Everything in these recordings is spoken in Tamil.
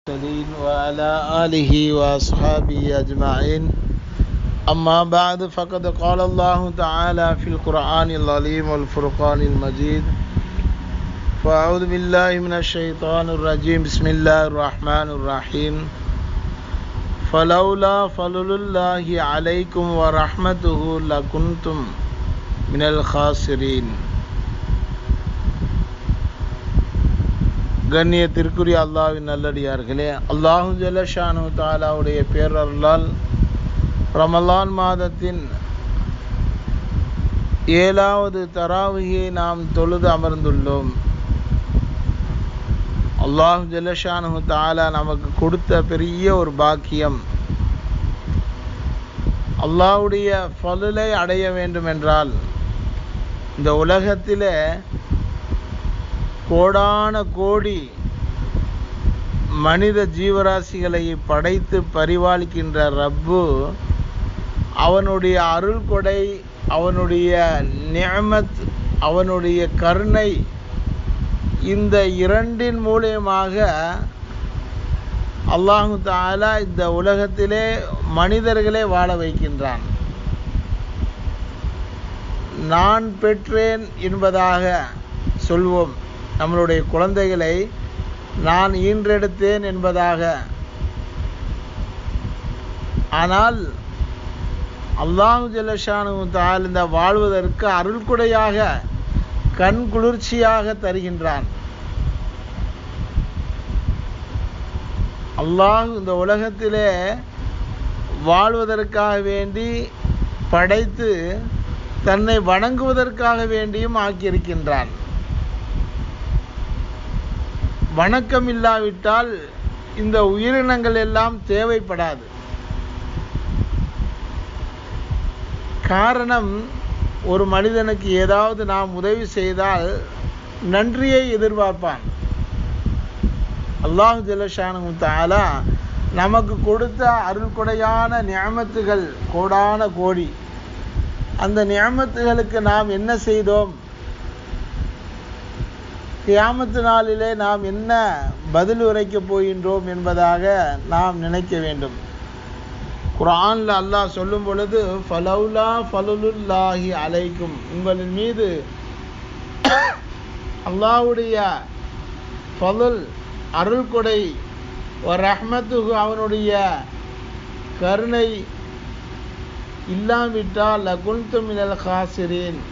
وعلى آله وأصحابه أجمعين أما بعد فقد قال الله تعالى في القرآن العظيم والفرقان المجيد فأعوذ بالله من الشيطان الرجيم بسم الله الرحمن الرحيم فلولا فضل الله عليكم ورحمته لكنتم من الخاسرين. கண்ணியத்திற்குரிய அல்லாஹ்வின் நல்லடியார்களே, அல்லாஹு ஜல்லஷானு தஆலாவுடைய பேரருளால் ரமலான் மாதத்தின் 7வது தராவியை நாம் தொழுது அமர்ந்துள்ளோம். அல்லாஹு ஜல்லஷானு தஆலா நமக்கு கொடுத்த பெரிய ஒரு பாக்கியம். அல்லாஹ்வுடைய ஃபضலை அடைய வேண்டும் என்றால் இந்த உலகத்திலே கோடான கோடி மனித ஜீவராசிகளை படைத்து பரிபாலிக்கின்ற ரப்பு அவனுடைய அருள் கொடை, அவனுடைய நிஅமத், அவனுடைய கருணை, இந்த இரண்டின் மூலமாக அல்லாஹு தஆலா இந்த உலகத்திலே மனிதர்களை வாழ வைக்கின்றான். நான் பெற்றேன் என்பதாக சொல்வோம். நம்மளுடைய குழந்தைகளை நான் ஈன்றெடுத்தேன் என்பதாக. ஆனால் அல்லாஹு ஜல்லஷானு தஆலா இந்த வாழ்வதற்கு அருள்கொடையாக கண் குளிர்ச்சியாக தருகின்றான். அல்லாஹ் இந்த உலகத்திலே வாழ்வதற்காக வேண்டி படைத்து தன்னை வணங்குவதற்காக வேண்டியும் ஆக்கியிருக்கின்றான். வணக்கம் இல்லாவிட்டால் இந்த உயிரினங்கள் எல்லாம் தேவைப்படாது. காரணம், ஒரு மனிதனுக்கு ஏதாவது நாம் உதவி செய்தால் நன்றியை எதிர்பார்ப்பான். அல்லாஹு ஜல்லஷானு தஆலா நமக்கு கொடுத்த அருள்கொடையான நிஅமத்துகள் கோடான கோடி. அந்த நிஅமத்துகளுக்கு நாம் என்ன செய்தோம்? கியாமத்து நாளிலே நாம் என்ன பதில் உரைக்கப் போகின்றோம் என்பதாக நாம் நினைக்க வேண்டும். குர்ஆனில் அல்லாஹ் சொல்லும் பொழுது ஃபலௌலா ஃபலுல்லாஹி அலைக்கும், உங்களின் மீது அல்லாஹ்வுடைய ஃபலுல் அருள்கொடை, ரஹ்மத்துஹு அவனுடைய கருணை இல்லாவிட்டால் லகுன்தும் மினல் காசிரீன்,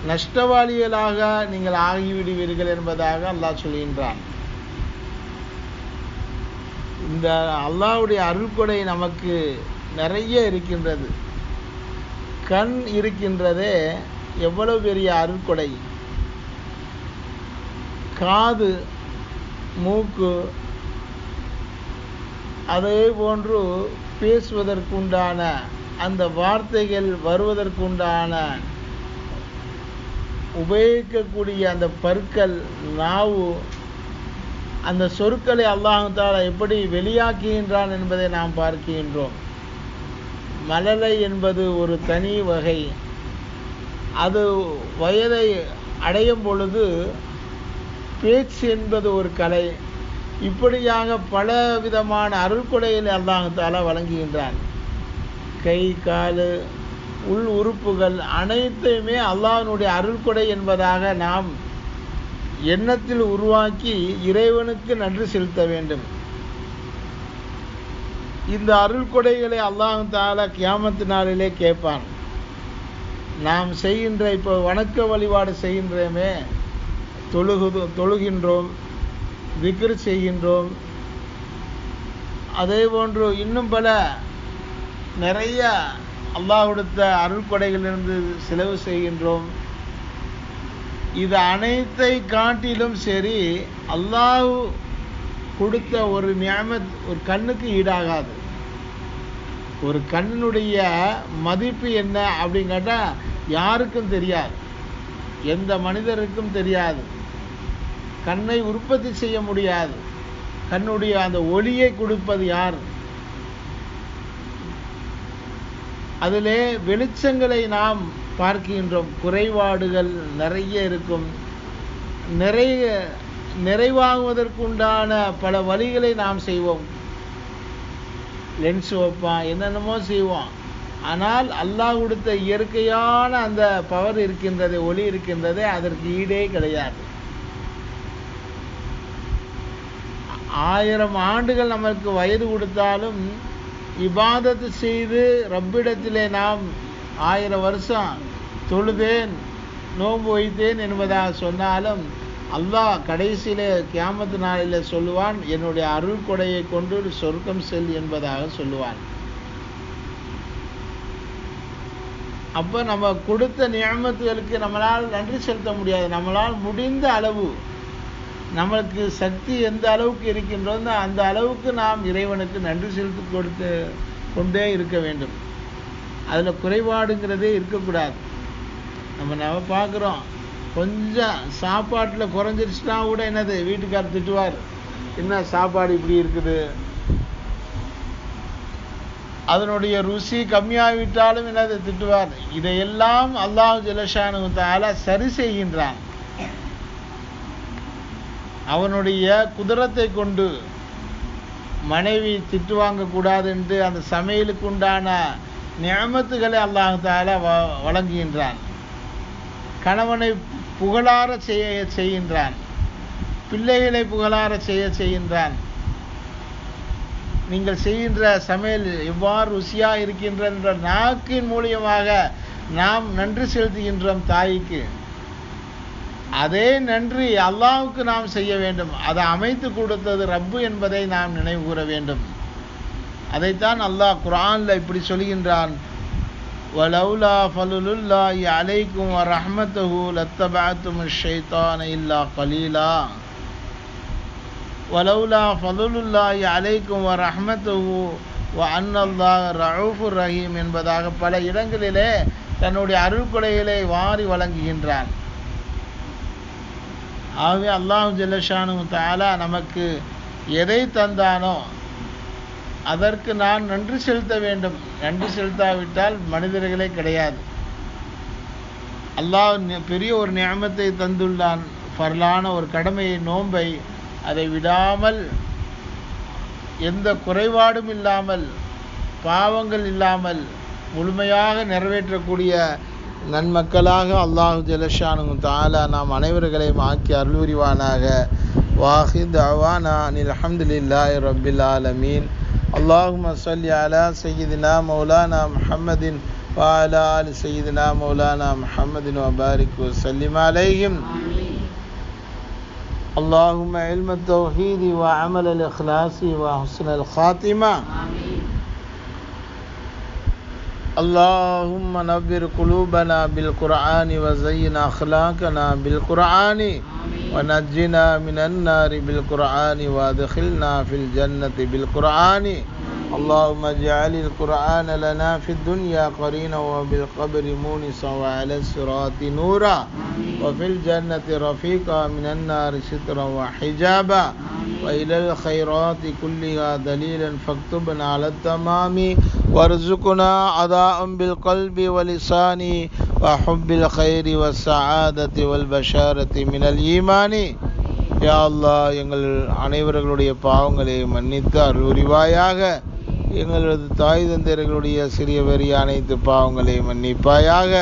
நஷ்டவாளிகளாக நீங்கள் ஆகிவிடுவீர்கள் என்பதாக அல்லாஹ் சொல்கின்றான். இந்த அல்லாஹ்வுடைய அருள்கொடை நமக்கு நிறைய இருக்கின்றது. கண் இருக்கின்றதே எவ்வளவு பெரிய அருள்கொடை. காது, மூக்கு, அதே போன்று பேசுவதற்குண்டான அந்த வார்த்தைகள் வருவதற்குண்டான உபயோகிக்கக்கூடிய அந்த பற்கள், நாவு, அந்த சொற்களை அல்லாஹ் தஆலா எப்படி வெளியாக்குகின்றான் என்பதை நாம் பார்க்கின்றோம். மழலை என்பது ஒரு தனி வகை. அது வயதை அடையும் பொழுது பேச்சு என்பது ஒரு கலை. இப்படியாக பல விதமான அருள்கொடைகளை அல்லாஹ் தஆலா வழங்குகின்றான். கை, கால், உள் உறுப்புகள் அனைத்தையுமே அல்லாஹ்வினுடைய அருள்கொடை என்பதாக நாம் எண்ணத்தில் உருவாக்கி இறைவனுக்கு நன்றி செலுத்த வேண்டும். இந்த அருள்கொடைகளை அல்லாஹ் தஆலா கியாமத்து நாளிலே கேட்பான். நாம் செய்கின்ற இப்போ வணக்க வழிபாடு செய்கின்றோமே, தொழுகின்றோம், திக்ர் செய்கின்றோம், அதே போன்று இன்னும் பல நிறைய அல்லாஹ் கொடுத்த அருள்கொடைகளிலிருந்து செலவு செய்கின்றோம். இது அனைத்தை காட்டிலும் சரி, அல்லாஹ் கொடுத்த ஒரு நிஅமத் ஒரு கண்ணுக்கு ஈடாகாது. ஒரு கண்ணினுடைய மதிப்பு என்ன அப்படின்னு கேட்டால் யாருக்கும் தெரியாது, எந்த மனிதருக்கும் தெரியாது. கண்ணை உற்பத்தி செய்ய முடியாது. கண்ணுடைய அந்த ஒளியை கொடுப்பது யார்? அதிலே வெளிச்சங்களை நாம் பார்க்கின்றோம். குறைபாடுகள் நிறைய இருக்கும். நிறைய நிறைவாகுவதற்குண்டான பல வழிகளை நாம் செய்வோம். லென்ஸ் வைப்பான், என்னென்னமோ செய்வோம். ஆனால் அல்லாஹ் கொடுத்த இயற்கையான அந்த பவர் இருக்கின்றது, ஒளி இருக்கின்றது, அதற்கு ஈடே கிடையாது. 1000 ஆண்டுகள் நமக்கு வயது கொடுத்தாலும் இபாதத்து செய்து ரப்பிடத்திலே நாம் 1000 வருஷம் தொழுதேன், நோன்பு வைத்தேன் என்பதாக சொன்னாலும் அல்லாஹ் கடைசியிலே கியாமத்து நாளில் சொல்லுவான், என்னுடைய அருள் கொடையை கொண்டு சொர்க்கம் செல் என்பதாக சொல்லுவான். அப்போ நம்ம கொடுத்த நியமத்துகளுக்கு நம்மளால் நன்றி செலுத்த முடியாது. நம்மளால் முடிந்த அளவு, நம்மளுக்கு சக்தி எந்த அளவுக்கு இருக்கின்றதோ அந்த அளவுக்கு நாம் இறைவனுக்கு நன்றி செலுத்தி கொண்டே இருக்க வேண்டும். அதில் குறைபாடுங்கிறதே இருக்கக்கூடாது. நம்ம பார்க்குறோம், கொஞ்சம் சாப்பாட்டில் குறைஞ்சிருச்சுன்னா கூட என்னது வீட்டுக்காரர் திட்டுவார், என்ன சாப்பாடு இப்படி இருக்குது. அதனுடைய ருசி கம்மியாகிவிட்டாலும் என்னது திட்டுவார். இதையெல்லாம் அல்லாஹ் ஜல்லஷானஹு தஆலா சரி செய்கின்றான். அவனுடைய குதிரத்தை கொண்டு மனைவி திட்டு வாங்கக்கூடாது என்று அந்த சமையலுக்கு உண்டான நியமத்துகளை அல்லாஹ் தஆலா வழங்குகின்றான். கணவனை புகழார செய்கின்றான், பிள்ளைகளை புகழார செய்கின்றான். நீங்கள் செய்கின்ற சமையல் எவ்வாறு ருசியாக இருக்கின்ற என்ற நாக்கின் மூலியமாக நாம் நன்றி செலுத்துகின்றோம் தாய்க்கு. அதே நன்றி அல்லாஹ்வுக்கு நாம் செய்ய வேண்டும். அதை அமைத்து கொடுத்தது ரப்பு என்பதை நாம் நினைவு கூற வேண்டும். அதைத்தான் அல்லாஹ் குர்ஆனில் இப்படி சொல்கின்றான், வலௌலா ஃபலுலுல்லாஹி அலைக்கும் வ ரஹ்மத்துஹு லத்தபஅத்துமுஷ் ஷைத்தான இல்லா கலீலா. வலௌலா ஃபலுலுல்லாஹி அலைக்கும் வ ரஹ்மத்துஹு வ அன்னல்லாஹ ரഊஃபுர் ரஹீம் என்பதாக பல இடங்களிலே தன்னுடைய அருள் கொடைகளை வாரி வழங்குகின்றான். ஆகவே அல்லாஹ் ஜல்லஷானஹு தஆலா நமக்கு எதை தந்தானோ அதற்கு நான் நன்றி செலுத்த வேண்டும். நன்றி செலுத்தாவிட்டால் மனிதர்களே கிடையாது. அல்லாஹ் பெரிய ஒரு நியமத்தை தந்துள்ளான், ஃபர்லான ஒரு கடமையை, நோன்பை. அதை விடாமல், எந்த குறைபாடும் இல்லாமல், பாவங்கள் இல்லாமல் முழுமையாக நிறைவேற்றக்கூடிய நன்மக்களாக அல்லாஹ் ஜல்லஷானஹு தஆலா நாம் அனைவர்களையும் ஆக்கி அருள் புரிவானாக. வாஹிர் தஅவானா அனில் ஹம்துலில்லாஹி ரப்பில் ஆலமீன். அல்லாஹும்ம ஸல்லி அலா சய்யிதினா மௌலானா முஹம்மதின் வ அலா ஆலி சய்யிதினா மௌலானா முஹம்மதின் வ பாரிக் வ ஸல்லிம் அலைஹிம். اللهم علم التوحيد وعمل الإخلاص وحسن الخاتمة. اللهم نبر قلوبنا بالقرآن وزين أخلاقنا بالقرآن ونجنا من النار بالقرآن وادخلنا في الجنة بالقرآن. اللهم اجعل القرآن لنا في الدنيا قرينا وبالقبر مونسا وعلى الصراط نورا وفي الجنة رفيقا من النار سترا وحجابا وإلى الخيرات كلها دليلا فاكتبنا على التمام وارزقنا أداء بالقلب ولسان وحب الخير والسعادة والبشارة من الإيمان. யா அல்லாஹ், எங்கள் அனைவர்களுடைய பாவங்களை மன்னித்து அருள் புரிவாயாக. எங்களது தாய் தந்தையர்களுடைய சிறிய பெரிய அனைத்து பாவங்களை மன்னிப்பாயாக.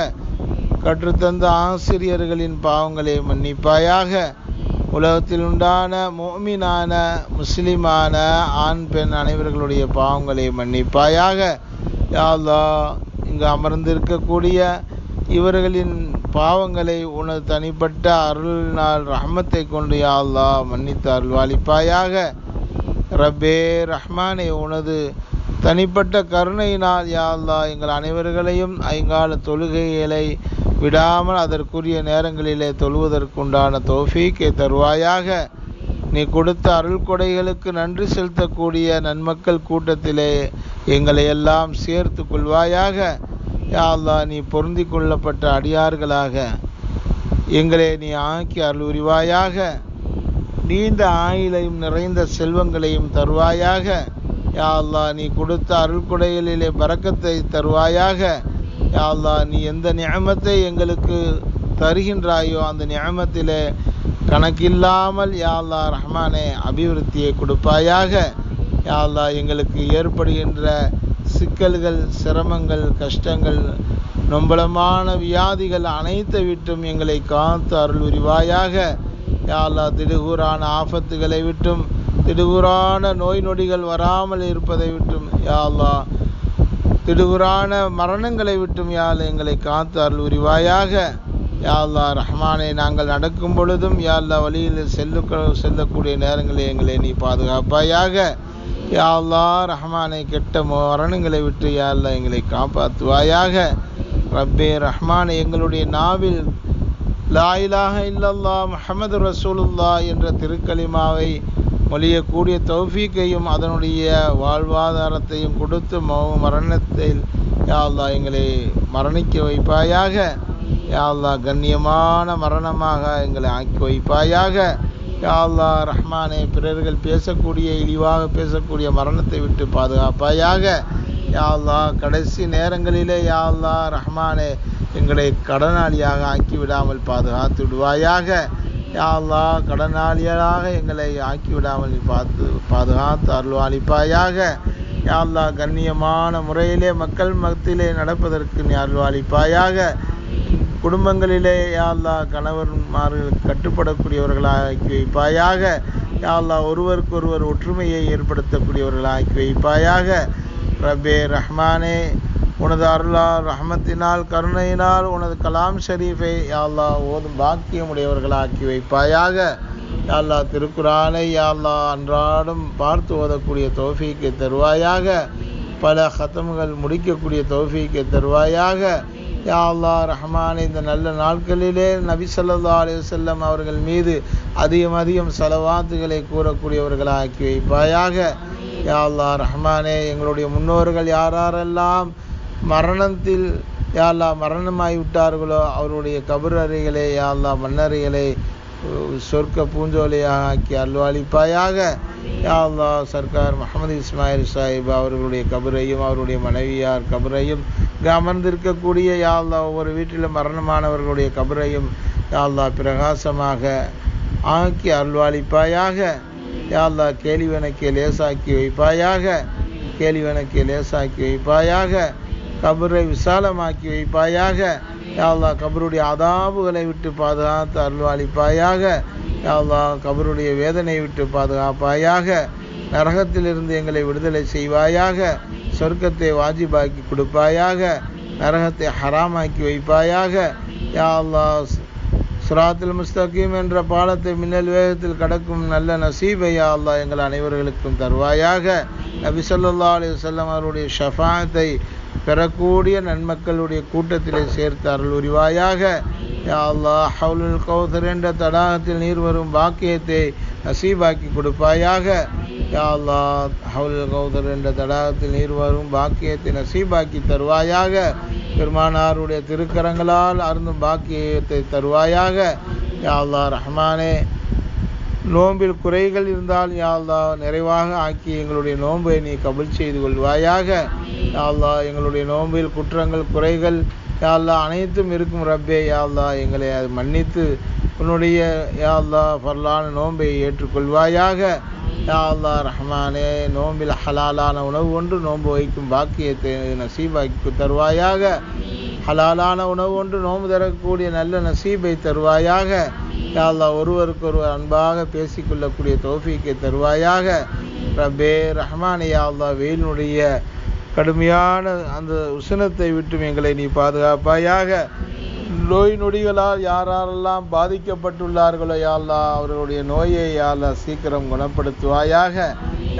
கற்றுத்தந்த ஆசிரியர்களின் பாவங்களை மன்னிப்பாயாக. உலகத்தில் உண்டான முஃமினான முஸ்லிமான ஆண் பெண் அனைவர்களுடைய பாவங்களை மன்னிப்பாயாக. யா அல்லாஹ், இங்கு அமர்ந்திருக்கக்கூடிய இவர்களின் பாவங்களை உனது தனிப்பட்ட அருளினால் ரஹ்மத்தை கொண்டு யா அல்லாஹ் மன்னித்து அருள்வாளிப்பாயாக. ரப்பே ரஹ்மானே, உனது தனிப்பட்ட கருணையினால் யா அல்லாஹ் எங்கள் அனைவர்களையும் ஐங்கால தொழுகைகளை விடாமல் அதற்குரிய நேரங்களிலே தொழுவதற்குண்டான தௌஃபீக்கை தருவாயாக. நீ கொடுத்த அருள் கொடைகளுக்கு நன்றி செலுத்தக்கூடிய நன்மக்கள் கூட்டத்திலே எங்களை எல்லாம் சேர்த்து கொள்வாயாக. யா அல்லாஹ், நீ பொருந்தி கொள்ளப்பட்ட அடியார்களாக எங்களை நீ ஆக்கி அருள் புரிவாயாக. நீண்ட ஆயுளையும் நிறைந்த செல்வங்களையும் தருவாயாக. யா அல்லாஹ், நீ கொடுத்த அருள் கொடைகளிலே பரக்கத்தை தருவாயாக. யா அல்லாஹ், நீ எந்த நியமத்தை எங்களுக்கு தருகின்றாயோ அந்த நியமத்திலே கணக்கில்லாமல் யா அல்லாஹ் ரஹ்மானே அபிவிருத்தியை கொடுப்பாயாக. யா அல்லாஹ் எங்களுக்கு ஏற்படுகின்ற சிக்கல்கள், சிரமங்கள், கஷ்டங்கள், நொம்பலமான வியாதிகள் அனைத்தை விட்டும் எங்களை காத்து அருள் புரிவாயாக. யா அல்லாஹ் திடுகூறான ஆபத்துகளை விட்டும், திடுகூறான நோய் நொடிகள் வராமல் இருப்பதை விட்டும், யா அல்லாஹ் திடுகூறான மரணங்களை விட்டும் யா அல்லாஹ் எங்களை காத்து அருள் புரிவாயாக. யா அல்லாஹ் ரஹ்மானே நாங்கள் நடக்கும் பொழுதும் யா அல்லாஹ் வழியில் செல்லக்கூடிய நேரங்களில் எங்களை நீ பாதுகாப்பாயாக. யா அல்லாஹ் ரஹ்மானே கெட்ட மரணங்களை விட்டு யா அல்லாஹ் எங்களை காப்பாற்றுவாயாக. ரப்பே ரஹ்மானே எங்களுடைய நாவில் லா இலாஹ இல்லல்லாஹ் முஹம்மது ரசூலுல்லாஹ் என்ற திருக்கலிமாவை மொழியக்கூடிய தௌஃபீக்கையும் அதனுடைய வாழ்வாதாரத்தையும் கொடுத்து மரணத்தில் யா அல்லாஹ் எங்களை மரணிக்க வைப்பாயாக. யா அல்லாஹ் கண்ணியமான மரணமாக எங்களை ஆக்கி வைப்பாயாக. யா அல்லாஹ் ரஹ்மானே பிறர்கள் பேசக்கூடிய, இழிவாக பேசக்கூடிய மரணத்தை விட்டு பாதுகாப்பாயாக. யா அல்லாஹ் கடைசி நேரங்களிலே யா அல்லாஹ் ரஹ்மானே எங்களை கடனாளியாக ஆக்கி விடாமல் பாதுகாத்து விடுவாயாக. யா அல்லாஹ் கடனாளியாக எங்களை ஆக்கி விடாமல் பாதுகாத்து அருள்வாளிப்பாயாக. யா அல்லாஹ் கண்ணியமான முறையிலே மக்கள் மத்தியிலே நடப்பதற்கு நீ அருள்வாளிப்பாயாக. குடும்பங்களிலே யா அல்லாஹ் கணவன்மார்கள் கட்டுப்படக்கூடியவர்களாக ஆக்கி வைப்பாயாக. யா அல்லாஹ் ஒருவருக்கொருவர் ஒற்றுமையை ஏற்படுத்தக்கூடியவர்களாக ஆக்கி வைப்பாயாக. ரப்பே ரஹ்மானே உனது அருளால் ரஹ்மத்தினால் கருணையினால் உனது கலாம் ஷரீஃபை யா அல்லாஹ் ஓதும் பாக்கியமுடையவர்களாக்கி வைப்பாயாக. யா அல்லாஹ் திருக்குரானை யா அல்லாஹ் அன்றாடம் பார்த்து ஓதக்கூடிய தௌஃபீக்கை தருவாயாக. பல ஹத்தம்கள் முடிக்கக்கூடிய தௌஃபீக்கை தருவாயாக. யா அல்லாஹ் ரஹ்மானே இந்த நல்ல நாட்களிலே நபி ஸல்லல்லாஹு அலைஹி வஸல்லம் அவர்கள் மீது அதிகம் ஸலவாத்துகளை கூறக்கூடியவர்களாக்கி வைப்பாயாக. யா அல்லாஹ் ரஹ்மானே எங்களுடைய முன்னோர்கள் யாரெல்லாம் மரணத்தில் யா அல்லாஹ் மரணமாகி விட்டார்களோ அவருடைய கபர் அறைகளை யா அல்லாஹ் மண்ணறைகளை சொர்க்க பூஞ்சோலையாக ஆக்கி அல்வாளிப்பாயாக. யா அல்லாஹ் சர்க்கார் முஹம்மது இஸ்மாயில் சாஹிப் அவர்களுடைய கபரையும் அவருடைய மனைவியார் கபரையும் இங்கே அமர்ந்திருக்கக்கூடிய யா அல்லாஹ் ஒவ்வொரு வீட்டிலும் மரணமானவர்களுடைய கபரையும் யா அல்லாஹ் பிரகாசமாக ஆக்கி அல்வாளிப்பாயாக. யா அல்லாஹ் கேள்விவனக்கே லேசாக்கி வைப்பாயாக. கேள்விவனக்கே லேசாக்கி வைப்பாயாக. கபரை விசாலமாக்கி வைப்பாயாக. யா அல்லாஹ் கபருடைய அதாபுகளை விட்டு பாதுகாத்து அருள்வாளிப்பாயாக. யா அல்லாஹ் கபருடைய வேதனை விட்டு பாதுகாப்பாயாக. நரகத்திலிருந்து எங்களை விடுதலை செய்வாயாக. சொர்க்கத்தை வாஜிபாக்கி கொடுப்பாயாக. நரகத்தை ஹராமாக்கி வைப்பாயாக. யா அல்லாஹ் சிராத்துல் முஸ்தகீம் என்ற பாலத்தை மின்னல் வேகத்தில் கடக்கும் நல்ல நசீபை யா அல்லாஹ் எங்கள் அனைவர்களுக்கும் தருவாயாக. நபி ஸல்லல்லாஹு அலைஹி வஸல்லம் அவருடைய ஷஃபாஅத்தை பெறக்கூடிய நன்மக்களுடைய கூட்டத்திலே சேர்த்து அருள் புரிவாயாக. யா அல்லாஹ் ஹவுலுல் கௌசர் என்ற தடாகத்தில் நீர் வரும் பாக்கியத்தை நசீபாக்கி கொடுப்பாயாக. யா அல்லாஹ் ஹவுலுல் கௌசர் என்ற தடாகத்தில் நீர் வரும் பாக்கியத்தை நசீபாக்கி தருவாயாக. பெருமானாருடைய திருக்கரங்களால் அருந்தும் பாக்கியத்தை தருவாயாக. யா அல்லாஹ் ரஹ்மானே நோம்பில் குறைகள் இருந்தால் யா அல்லாஹ் நிறைவாக ஆக்கி எங்களுடைய நோன்பை நீ கபூல் செய்து கொள்வாயாக. யா அல்லாஹ் எங்களுடைய நோம்பில் குற்றங்கள் குறைகள் யா அல்லாஹ் அனைத்தும் இருக்கும் ரப்பே. யா அல்லாஹ் எங்களை அது மன்னித்து உன்னுடைய யா அல்லாஹ் ஃபர்லான நோன்பை ஏற்றுக்கொள்வாயாக. யா அல்லாஹ் ரஹ்மானே நோம்பில் ஹலாலான உணவு ஒன்று நோன்பு வைக்கும் பாக்கியத்தை நசீபாக்கி தருவாயாக. ஹலாலான உணவு ஒன்று நோன்பு தரக்கூடிய நல்ல நசீபை தருவாயாக. யா அல்லாஹ் ஒருவருக்கொருவர் அன்பாக பேசிக்கொள்ளக்கூடிய தௌஃபீக்கை தருவாயாக. ரப்பே ரஹ்மானே யா அல்லாஹ் வெயிலுடைய கடுமையான அந்த உஷ்ணத்தை விட்டும் எங்களை நீ பாதுகாப்பாயாக. நோய் நொடிகளால் யாரெல்லாம் பாதிக்கப்பட்டுள்ளார்களோ யா அல்லாஹ் அவர்களுடைய நோயை யா அல்லாஹ் சீக்கிரம் குணப்படுத்துவாயாக.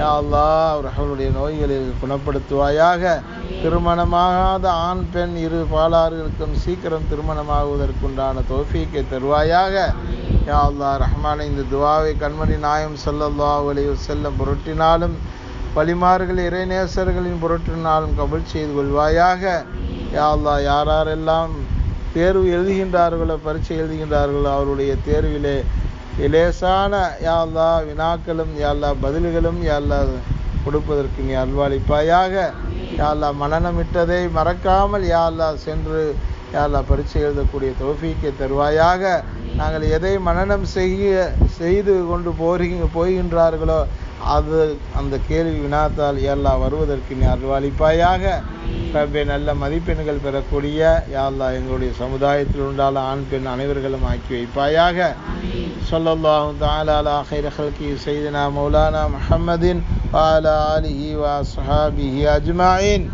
யா அல்லாஹ் அவர்களுடைய நோய்களை குணப்படுத்துவாயாக. திருமணமாகாத ஆண் பெண் இரு பாலார்களுக்கும் சீக்கிரம் திருமணமாகுவதற்குண்டான தௌஃபீக்கை தருவாயாக. யா அல்லாஹ் ரஹ்மானே இந்த துவாவை கண்மணி நாயம் ஸல்லல்லாஹு அலைஹி வஸல்லம் பொருட்டினாலும் வலிமார்கள் இறைநேசர்களின் பொருட்டினாலும் கபூல் செய்து கொள்வாயாக. யா அல்லாஹ் யாரெல்லாம் தேர்வு எழுதுகின்றார்களோ பரீட்சை எழுதுகின்றார்களோ அவருடைய தேர்விலே இலேசான யா அல்லாஹ் வினாக்களும் யா அல்லாஹ் பதில்களும் யா அல்லாஹ் கொடுப்பதற்கு நீ அல்வாளிப்பாயாக. யா அல்லாஹ் மனநமிட்டதை மறக்காமல் யா அல்லாஹ் சென்று யா அல்லாஹ் பரீட்சை எழுதக்கூடிய தௌஃபீக்கை தருவாயாக. நாங்கள் எதை மனனம் செய்து கொண்டு போகின்றார்களோ அது அந்த கேள்வி வினாத்தால் யா அல்லாஹ் வருவதற்கு நீ அருள்வாளிப்பாயாக. ரப்பே நல்ல மதிப்பெண்கள் பெறக்கூடிய யா அல்லாஹ் எங்களுடைய சமுதாயத்தில் உண்டான ஆண் பெண் அனைவர்களும் ஆக்கி வைப்பாயாக. ஸல்லல்லாஹு தஆலா அலா கைரி ஹல்கி சய்யிதினா மௌலானா முஹம்மதின் வ அலா ஆலிஹி வ அஸ்ஹாபிஹி அஜ்மஈன்.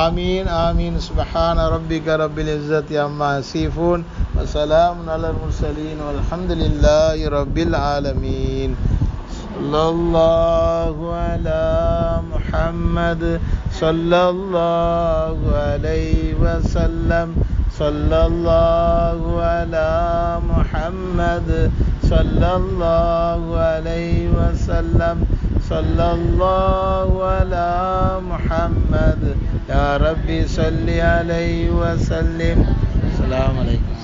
ஆமீன் ஆமீன். சுப்ஹான ரப்பிக ரப்பில் இஸ்ஸத்தி அம்மா யசிஃபூன் வ ஸலாமுன் அலல் முர்ஸலீன் வல்ஹம்துலில்லாஹி ரப்பில் ஆலமீன். ஸல்லல்லாஹு அலா முஹம்மத் ஸல்லல்லாஹு அலைஹி வஸல்லம். ஸல்லல்லாஹு அலா முஹம்மத் ஸல்லல்லாஹு அலைஹி வஸல்லம். ஸல்லல்லாஹு அலா முஹம்மத் யா ரப்பி ஸல்லி அலைஹி வஸல்லிம். அஸ்ஸலாமு அலைக்கும்.